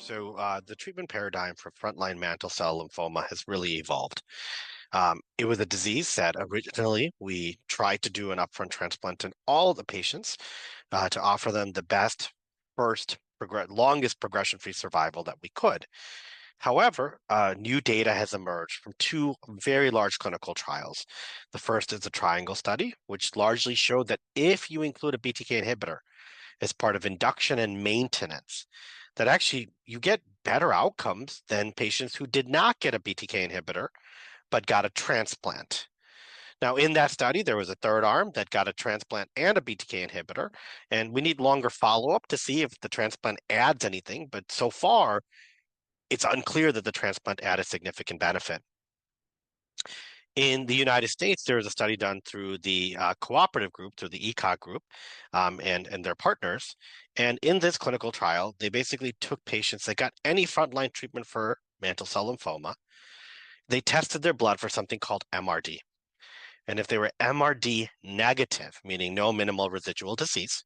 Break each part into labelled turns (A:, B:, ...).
A: The treatment paradigm for frontline mantle cell lymphoma has really evolved. It was a disease that originally we tried to do an upfront transplant in all the patients to offer them the best longest progression-free survival that we could. However, new data has emerged from two very large clinical trials. The first is the Triangle study, which largely showed that if you include a BTK inhibitor as part of induction and maintenance, that actually you get better outcomes than patients who did not get a BTK inhibitor but got a transplant. Now, in that study, there was a third arm that got a transplant and a BTK inhibitor, and we need longer follow-up to see if the transplant adds anything, but so far, it's unclear that the transplant added significant benefit. In the United States, there was a study done through the cooperative group, through the ECOG group, and their partners. And in this clinical trial, they basically took patients that got any frontline treatment for mantle cell lymphoma. They tested their blood for something called MRD. And if they were MRD negative, meaning no minimal residual disease,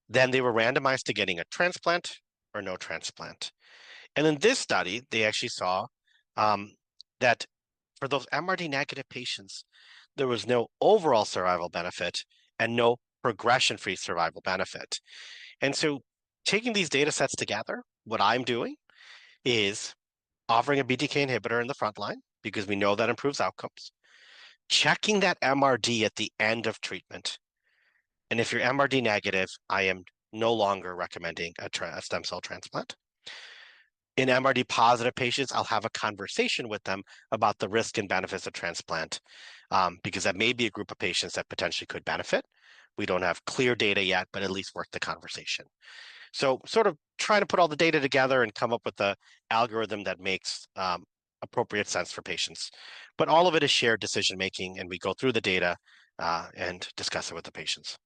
A: then they were randomized to getting a transplant or no transplant. And in this study, they actually saw that for those MRD negative patients, there was no overall survival benefit and no progression-free survival benefit. And so taking these data sets together, what I'm doing is offering a BTK inhibitor in the front line because we know that improves outcomes, checking that MRD at the end of treatment. And if you're MRD negative, I am no longer recommending a stem cell transplant. In MRD positive patients, I'll have a conversation with them about the risk and benefits of transplant because that may be a group of patients that potentially could benefit. We don't have clear data yet, but at least worth the conversation. So sort of trying to put all the data together and come up with the algorithm that makes appropriate sense for patients. But all of it is shared decision making, and we go through the data and discuss it with the patients.